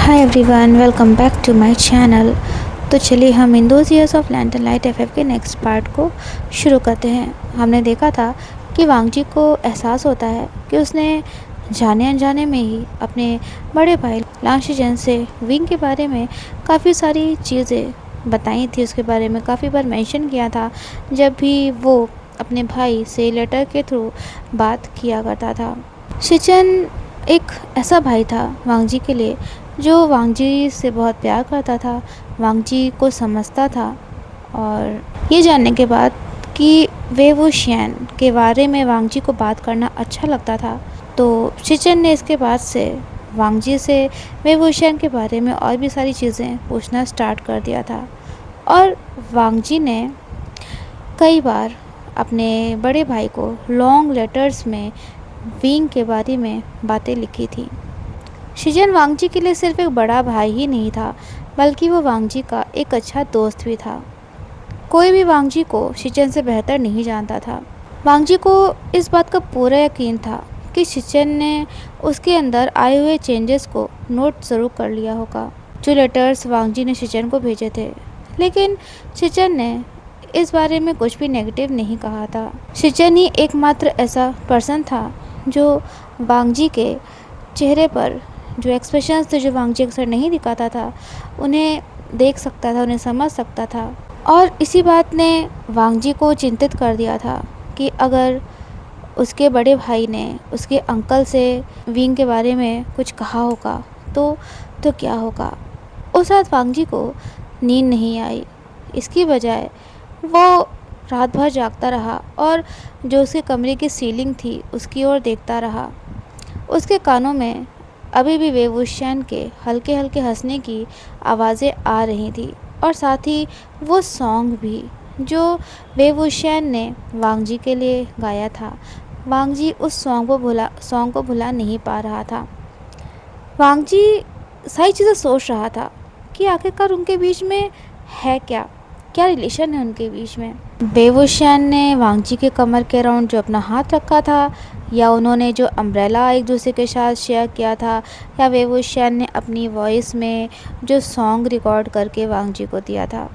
Hi everyone, welcome back to my channel. तो चलिए हम in those years of land and light FF के next part को शुरू करते हैं। हमने देखा था कि वांगजी को एहसास होता है कि उसने जाने अनजाने में ही अपने बड़े भाई लांगशिजन से विंग के बारे में काफ़ी सारी चीज़ें बताई थी। उसके बारे में काफ़ी बार मेंशन किया था जब भी वो अपने भाई से लेटर के थ्रू बात किया करता था। शिचन एक ऐसा भाई था वांगजी के लिए जो वांगजी से बहुत प्यार करता था, वांगजी को समझता था। और ये जानने के बाद कि वे वो शियन के बारे में वांगजी को बात करना अच्छा लगता था, तो शिचन ने इसके बाद से वांगजी से वे वो शियन के बारे में और भी सारी चीज़ें पूछना स्टार्ट कर दिया था। और वांगजी ने कई बार अपने बड़े भाई को लॉन्ग लेटर्स में विंग के बारे में बातें लिखी थी। शिजन वांगजी के लिए सिर्फ एक बड़ा भाई ही नहीं था, बल्कि वो वांगजी का एक अच्छा दोस्त भी था। कोई भी वांगजी को शिचन से बेहतर नहीं जानता था। वांगजी को इस बात का पूरा यकीन था कि शिचन ने उसके अंदर आए हुए चेंजेस को नोट ज़रूर कर लिया होगा, जो लेटर्स वांगजी ने शिचन को भेजे थे। लेकिन शिचन ने इस बारे में कुछ भी नेगेटिव नहीं कहा था। शिचन ही एकमात्र ऐसा पर्सन था जो वांगजी के चेहरे पर जो एक्सप्रेशंस थे, जो वांगजी अक्सर नहीं दिखाता था, उन्हें देख सकता था, उन्हें समझ सकता था। और इसी बात ने वांगजी को चिंतित कर दिया था कि अगर उसके बड़े भाई ने उसके अंकल से विंग के बारे में कुछ कहा होगा तो क्या होगा। उस रात वांगजी को नींद नहीं आई। इसकी बजाय वो रात भर जागता रहा और जो उसके कमरे की सीलिंग थी उसकी ओर देखता रहा। उसके कानों में अभी भी वेवुशियन के हल्के हल्के हंसने की आवाज़ें आ रही थी, और साथ ही वो सॉन्ग भी जो वेवुशियन ने वांगजी के लिए गाया था। वांगजी उस सॉन्ग को भुला नहीं पा रहा था। वांगजी सारी चीज़ें सोच रहा था कि आखिरकार उनके बीच में है क्या रिलेशन है उनके बीच में। वेवुशियन ने वांगजी के कमर के अराउंड जो अपना हाथ रखा था, या उन्होंने जो अम्ब्रेला एक दूसरे के साथ शेयर किया था, या वेवुशियन ने अपनी वॉइस में जो सॉन्ग रिकॉर्ड करके वांगजी को दिया था।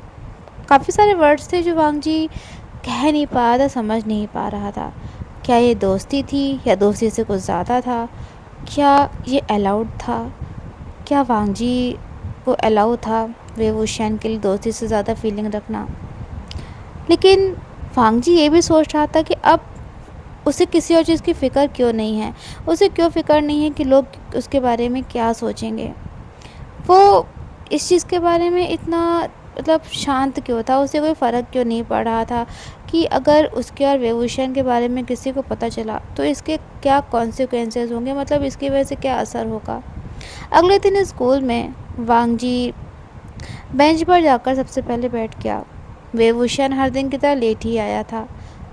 काफ़ी सारे वर्ड्स थे जो वांगजी कह नहीं पा रहा था, समझ नहीं पा रहा था। क्या ये दोस्ती थी या दोस्ती से कुछ ज़्यादा था? क्या ये अलाउड था? क्या वांगजी को अलाउ था वेवुशियन के लिए दोस्ती से ज़्यादा फीलिंग रखना? लेकिन वांगजी ये भी सोच रहा था कि अब उसे किसी और चीज़ की फ़िक्र क्यों नहीं है। उसे क्यों फ़िक्र नहीं है कि लोग उसके बारे में क्या सोचेंगे। वो इस चीज़ के बारे में इतना शांत क्यों था। उसे कोई फ़र्क क्यों नहीं पड़ रहा था कि अगर उसके और वेवुशियन के बारे में किसी को पता चला तो इसके क्या कॉन्सिक्वेंसेस होंगे, इसकी वजह से क्या असर होगा। अगले दिन स्कूल में वांगजी बेंच पर जाकर सबसे पहले बैठ गया। वेवुशियन हर दिन की तरह लेट ही आया था,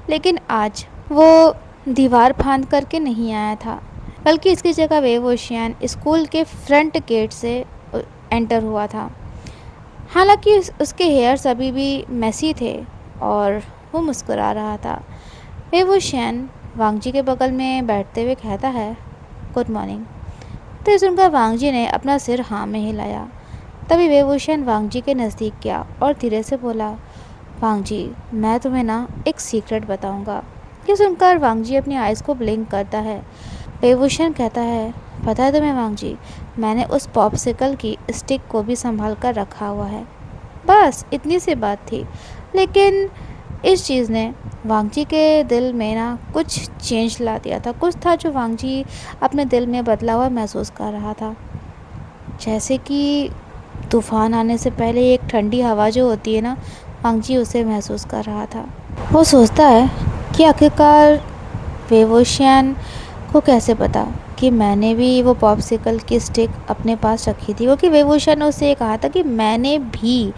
लेकिन आज वो दीवार फांद करके नहीं आया था, बल्कि इसकी जगह वेवुशियन स्कूल के फ्रंट गेट से एंटर हुआ था। हालांकि उसके हेयर्स अभी भी मेसी थे और वो मुस्कुरा रहा था। वेवुशियन वांगजी के बगल में बैठते हुए कहता है, गुड मॉर्निंग। तो ये सुनकर वांगजी ने अपना सिर हाँ में हिलाया। तभी वेवुशियन वांगजी के नज़दीक गया और धीरे से बोला, वांगजी, मैं तुम्हें ना एक सीक्रेट बताऊंगा। ये सुनकर वांगजी अपनी आइज़ को ब्लिंक करता है। वेवुशियन कहता है, पता है तुम्हें वांगजी, मैंने उस पॉप्सिकल की स्टिक को भी संभाल कर रखा हुआ है। बस इतनी सी बात थी, लेकिन इस चीज़ ने वांगजी के दिल में ना कुछ चेंज ला दिया था। कुछ था जो वांगजी अपने दिल में बदला हुआ महसूस कर रहा था। जैसे कि तूफ़ान आने से पहले एक ठंडी हवा जो होती है ना, वांगजी उसे महसूस कर रहा था। वो सोचता है कि आखिरकार वेवुशियन को कैसे पता कि मैंने भी वो पॉप्सिकल की स्टिक अपने पास रखी थी, क्योंकि वेवुशियन ने उससे कहा था कि मैंने भी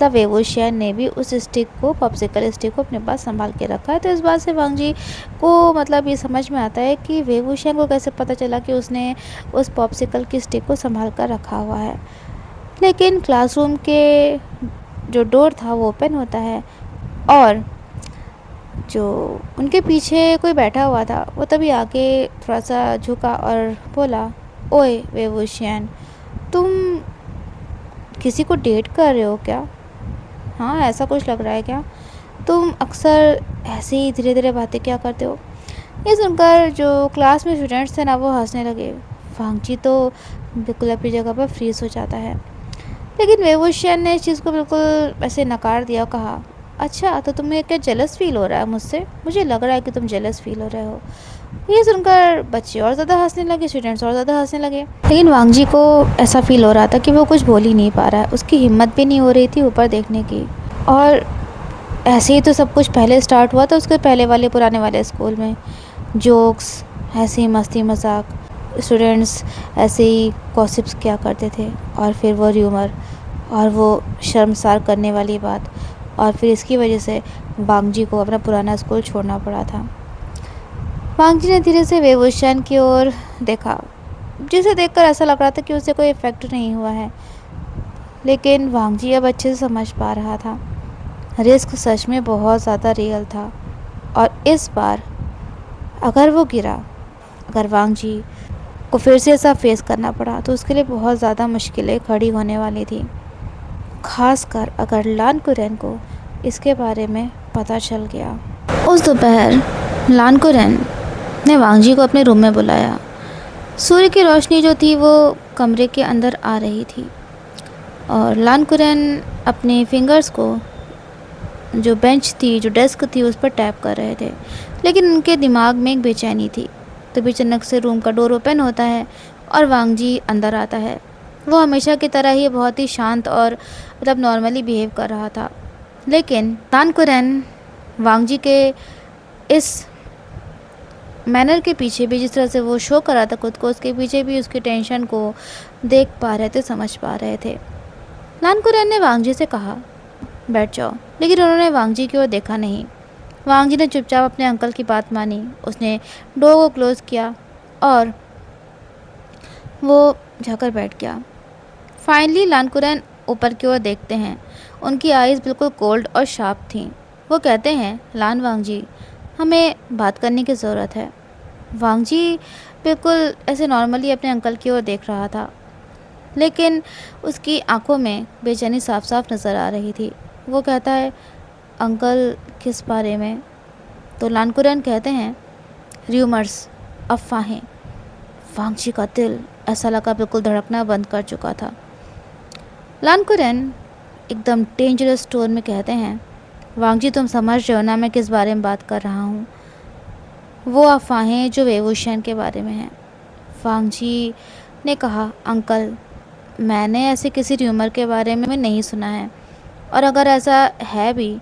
वेवुशियन ने भी उस स्टिक को, पॉप्सिकल स्टिक को अपने पास संभाल के रखा है। तो इस बात से वांगजी को ये समझ में आता है कि वेवुशियन को कैसे पता चला कि उसने उस पॉप्सिकल की स्टिक को संभाल कर रखा हुआ है। लेकिन क्लासरूम के जो डोर था वो ओपन होता है और जो उनके पीछे कोई बैठा हुआ था वो तभी आके थोड़ा सा झुका और बोला, ओए वेवुशियन, तुम किसी को डेट कर रहे हो क्या? हाँ, ऐसा कुछ लग रहा है क्या? तुम अक्सर ऐसे ही धीरे धीरे बातें क्या करते हो? ये सुनकर जो क्लास में स्टूडेंट्स थे ना, वो हंसने लगे। वांगजी तो बिल्कुल अपनी जगह पर फ्रीज हो जाता है, लेकिन वेवुशियन ने इस चीज़ को बिल्कुल ऐसे नकार दिया और कहा, अच्छा तो तुम्हें क्या जेलस फील हो रहा है मुझसे? मुझे लग रहा है कि तुम जेलस फील हो रहे हो। ये सुनकर बच्चे और ज़्यादा हंसने लगे, स्टूडेंट्स और ज़्यादा हंसने लगे। लेकिन वांगजी को ऐसा फील हो रहा था कि वो कुछ बोल ही नहीं पा रहा है। उसकी हिम्मत भी नहीं हो रही थी ऊपर देखने की। और ऐसे ही तो सब कुछ पहले स्टार्ट हुआ था उसके पहले वाले पुराने वाले स्कूल में। जोक्स, ऐसे ही मस्ती मजाक, स्टूडेंट्स ऐसे ही गॉसिप्स किया करते थे, और फिर वो र्यूमर और वो शर्मसार करने वाली बात, और फिर इसकी वजह से वांगजी को अपना पुराना स्कूल छोड़ना पड़ा था। वांगजी ने धीरे से वेवुशियन की ओर देखा, जिसे देखकर ऐसा लग रहा था कि उसे कोई इफेक्ट नहीं हुआ है। लेकिन वांगजी अब अच्छे से समझ पा रहा था, रिस्क सच में बहुत ज़्यादा रियल था। और इस बार अगर वो गिरा, अगर वांगजी को फिर से ऐसा फेस करना पड़ा, तो उसके लिए बहुत ज़्यादा मुश्किलें खड़ी होने वाली थी। खासकर अगर लान कुरेन को इसके बारे में पता चल गया। उस दोपहर लान कुरेन ने वांगजी को अपने रूम में बुलाया। सूर्य की रोशनी जो थी वो कमरे के अंदर आ रही थी, और लान कुरेन अपने फिंगर्स को जो बेंच थी, जो डेस्क थी, उस पर टैप कर रहे थे। लेकिन उनके दिमाग में एक बेचैनी थी। तभी अचानक से रूम का डोर ओपन होता है और वांगजी अंदर आता है। वो हमेशा की तरह ही बहुत ही शांत और मतलब नॉर्मली बिहेव कर रहा था। लेकिन लान कुरेन वांगजी के इस मैनर के पीछे भी, जिस तरह से वो शो कर रहा था खुद को, उसके पीछे भी उसकी टेंशन को देख पा रहे थे, समझ पा रहे थे। लान कुरेन ने वांगजी से कहा, बैठ जाओ, लेकिन उन्होंने वांगजी की ओर देखा नहीं। वांगजी ने चुपचाप अपने अंकल की बात मानी। उसने डोर को क्लोज किया और वो जाकर बैठ गया। फाइनली लान कुरेन ऊपर की ओर देखते हैं। उनकी आईज़ बिल्कुल कोल्ड और शार्प थीं। वो कहते हैं, लान वांगजी, हमें बात करने की ज़रूरत है। वांगजी बिल्कुल ऐसे नॉर्मली अपने अंकल की ओर देख रहा था, लेकिन उसकी आंखों में बेचैनी साफ साफ नज़र आ रही थी। वो कहता है, अंकल किस बारे में? तो लान कुरेन कहते हैं, र्यूमर्स, अफवाहें। वांगजी का दिल ऐसा लगा बिल्कुल धड़कना बंद कर चुका था। लान कुरेन एकदम डेंजरस टोन में कहते हैं, वांगजी तुम समझ रहे हो ना मैं किस बारे में बात कर रहा हूँ? वो अफवाहें जो वेवुशियन के बारे में हैं। वांगजी ने कहा, अंकल मैंने ऐसे किसी र्यूमर के बारे में नहीं सुना है, और अगर ऐसा है भी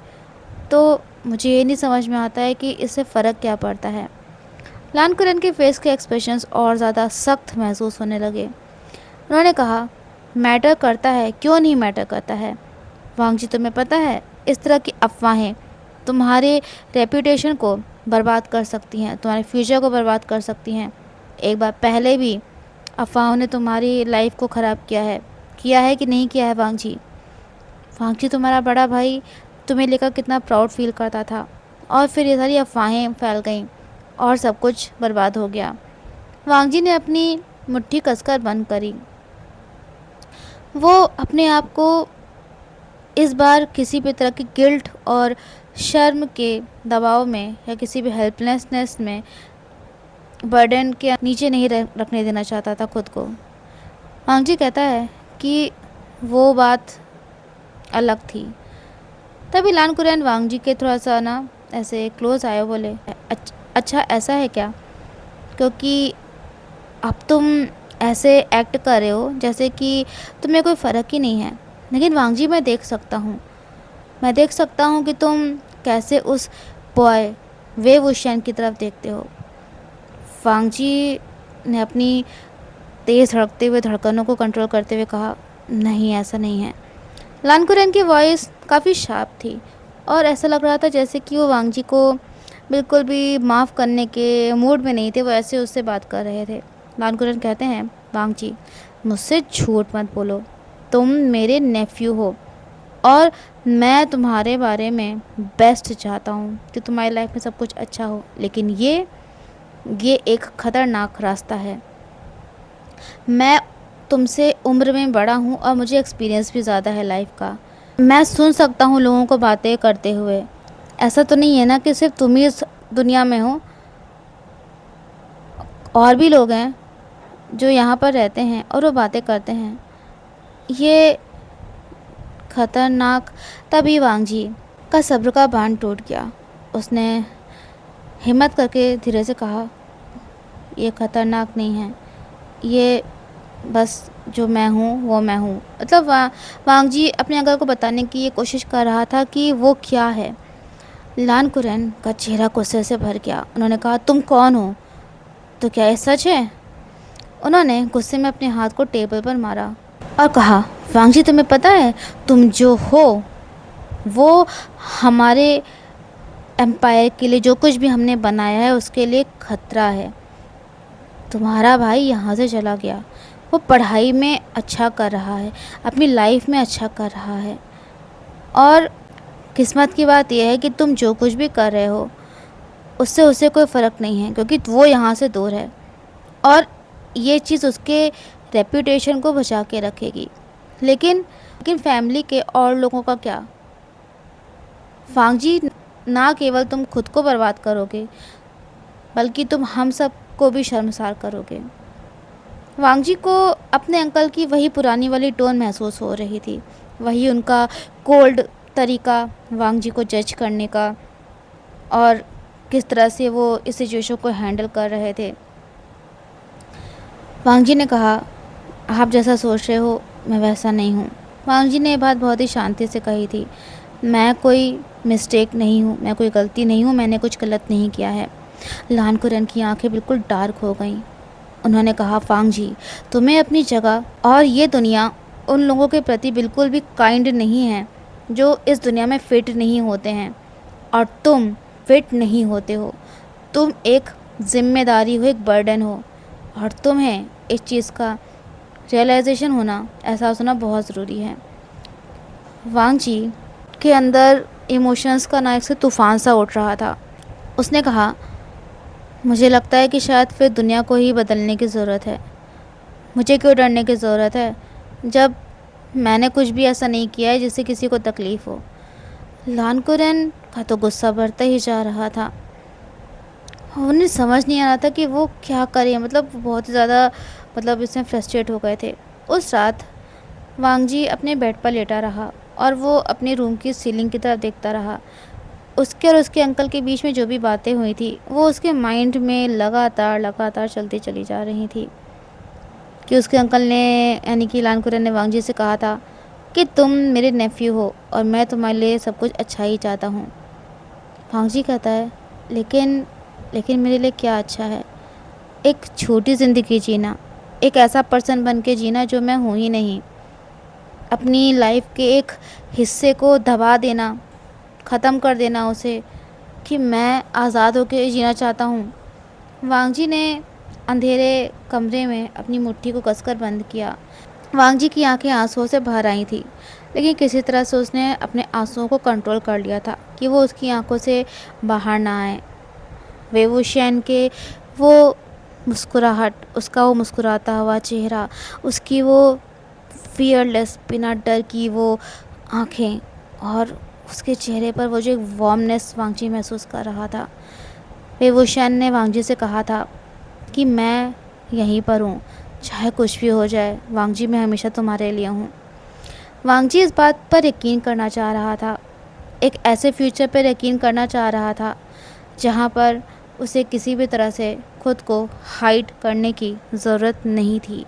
तो मुझे ये नहीं समझ में आता है कि इससे फ़र्क क्या पड़ता है। लान कुरेन के फेस के एक्सप्रेशंस और ज़्यादा सख्त महसूस होने लगे। उन्होंने कहा, मैटर करता है, क्यों नहीं मैटर करता है? वांगजी तुम्हें पता है, इस तरह की अफवाहें तुम्हारे रेपुटेशन को बर्बाद कर सकती हैं, तुम्हारे फ्यूचर को बर्बाद कर सकती हैं। एक बार पहले भी अफवाहों ने तुम्हारी लाइफ को ख़राब किया है कि नहीं किया है वांगजी? वांगजी तुम्हारा बड़ा भाई तुम्हें लेकर कितना प्राउड फील करता था, और फिर ये सारी अफवाहें फैल गईं और सब कुछ बर्बाद हो गया। वांगजी ने अपनी मुट्ठी कसकर बंद करी। वो अपने आप को इस बार किसी भी तरह की गिल्ट और शर्म के दबाव में या किसी भी हेल्पलेसनेस में, बर्डन के नीचे नहीं रखने देना चाहता था खुद को। वांगजी कहता है कि वो बात अलग थी। तभी लान कुरेन वांगजी के थोड़ा सा ना ऐसे क्लोज आए, बोले, अच्छा ऐसा है क्या? क्योंकि अब तुम ऐसे एक्ट कर रहे हो जैसे कि तुम्हें कोई फ़र्क ही नहीं है। लेकिन वांगजी मैं देख सकता हूँ कि तुम कैसे उस बॉय वेवुशियन की तरफ देखते हो। वांगजी ने अपनी तेज़ धड़कते हुए धड़कनों को कंट्रोल करते हुए कहा, नहीं ऐसा नहीं है। लान कुरेन की वॉइस काफ़ी शार्प थी, और ऐसा लग रहा था जैसे कि वो वांगजी को बिल्कुल भी माफ़ करने के मूड में नहीं थे, वो ऐसे उससे बात कर रहे थे। लान कुरेन कहते हैं, वांगजी मुझसे झूठ मत बोलो, तुम मेरे नेफ्यू हो, और मैं तुम्हारे बारे में बेस्ट चाहता हूँ कि तुम्हारी लाइफ में सब कुछ अच्छा हो। लेकिन ये एक ख़तरनाक रास्ता है। मैं तुमसे उम्र में बड़ा हूँ और मुझे एक्सपीरियंस भी ज़्यादा है लाइफ का। मैं सुन सकता हूँ लोगों को बातें करते हुए। ऐसा तो नहीं है ना कि सिर्फ तुम ही इस दुनिया में हो, और भी लोग हैं जो यहाँ पर रहते हैं और वो बातें करते हैं। ये खतरनाक। तभी वांगजी का सब्र का बांध टूट गया। उसने हिम्मत करके धीरे से कहा, ये खतरनाक नहीं है, ये बस जो मैं हूँ वो मैं हूँ। मतलब वांगजी अपने अंकल को बताने की ये कोशिश कर रहा था कि वो क्या है। लान कुरैन का चेहरा गुस्से से भर गया। उन्होंने कहा, तुम कौन हो? तो क्या ये सच है? उन्होंने गुस्से में अपने हाथ को टेबल पर मारा और कहा, वांगजी तुम्हें पता है तुम जो हो वो हमारे एम्पायर के लिए, जो कुछ भी हमने बनाया है उसके लिए खतरा है। तुम्हारा भाई यहाँ से चला गया, वो पढ़ाई में अच्छा कर रहा है, अपनी लाइफ में अच्छा कर रहा है, और किस्मत की बात यह है कि तुम जो कुछ भी कर रहे हो उससे उसे कोई फ़र्क नहीं है, क्योंकि वो यहाँ से दूर है और ये चीज़ उसके रेपुटेशन को बचा के रखेगी। लेकिन फैमिली के और लोगों का क्या? वांगजी, ना केवल तुम खुद को बर्बाद करोगे बल्कि तुम हम सब को भी शर्मसार करोगे। वांगजी को अपने अंकल की वही पुरानी वाली टोन महसूस हो रही थी, वही उनका कोल्ड तरीका वांगजी को जज करने का, और किस तरह से वो इस सिचुएशन को हैंडल कर रहे थे। वांगजी ने कहा, आप जैसा सोच रहे हो मैं वैसा नहीं हूँ। वांगजी ने ये बात बहुत ही शांति से कही थी। मैं कोई मिस्टेक नहीं हूँ, मैं कोई गलती नहीं हूँ, मैंने कुछ गलत नहीं किया है। लान कुरैन की आंखें बिल्कुल डार्क हो गईं। उन्होंने कहा, वांगजी, तुम्हें अपनी जगह, और ये दुनिया उन लोगों के प्रति बिल्कुल भी काइंड नहीं है जो इस दुनिया में फिट नहीं होते हैं, और तुम फिट नहीं होते हो। तुम एक जिम्मेदारी हो, एक बर्डन हो, और तुम्हें इस चीज़ का रियलाइजेशन होना, एहसास होना बहुत ज़रूरी है। वांगजी के अंदर इमोशंस का ना एक से तूफ़ान सा उठ रहा था। उसने कहा, मुझे लगता है कि शायद फिर दुनिया को ही बदलने की ज़रूरत है। मुझे क्यों डरने की ज़रूरत है जब मैंने कुछ भी ऐसा नहीं किया है जिससे किसी को तकलीफ़ हो। लान कुरैन का तो गुस्सा बढ़ता ही जा रहा था। उन्हें समझ नहीं आ रहा था कि वो क्या करें। मतलब बहुत ज़्यादा इसमें फ्रस्ट्रेट हो गए थे। उस रात वांगजी अपने बेड पर लेटा रहा और वो अपने रूम की सीलिंग की तरफ देखता रहा। उसके और उसके अंकल के बीच में जो भी बातें हुई थी वो उसके माइंड में लगातार चलती चली जा रही थी। कि उसके अंकल ने, यानी कि लान कुरैन ने वांगजी से कहा था कि तुम मेरे नेफ्यू हो और मैं तुम्हारे लिए सब कुछ अच्छा ही चाहता हूँ। वांगजी कहता है, लेकिन मेरे लिए क्या अच्छा है? एक छोटी ज़िंदगी जीना, एक ऐसा पर्सन बन के जीना जो मैं हूँ ही नहीं, अपनी लाइफ के एक हिस्से को दबा देना, ख़त्म कर देना उसे, कि मैं आज़ाद होकर जीना चाहता हूँ। वांगजी ने अंधेरे कमरे में अपनी मुट्ठी को कसकर बंद किया। वांगजी की आंखें आंसुओं से भर आई थी, लेकिन किसी तरह से उसने अपने आंसुओं को कंट्रोल कर लिया था कि वो उसकी आंखों से बाहर ना आए। वेवुशियन के वो मुस्कुराहट, उसका वो मुस्कुराता हुआ चेहरा, उसकी वो फियरलेस, बिना डर की वो आँखें, और उसके चेहरे पर वो जो एक वार्मनेस वांगजी महसूस कर रहा था। वेवुशियन ने वांगजी से कहा था कि मैं यहीं पर हूँ, चाहे कुछ भी हो जाए वांगजी, मैं हमेशा तुम्हारे लिए हूँ। वांगजी इस बात पर यकीन करना चाह रहा था, एक ऐसे फ्यूचर पर यकीन करना चाह रहा था जहाँ पर उसे किसी भी तरह से खुद को हाइड करने की ज़रूरत नहीं थी।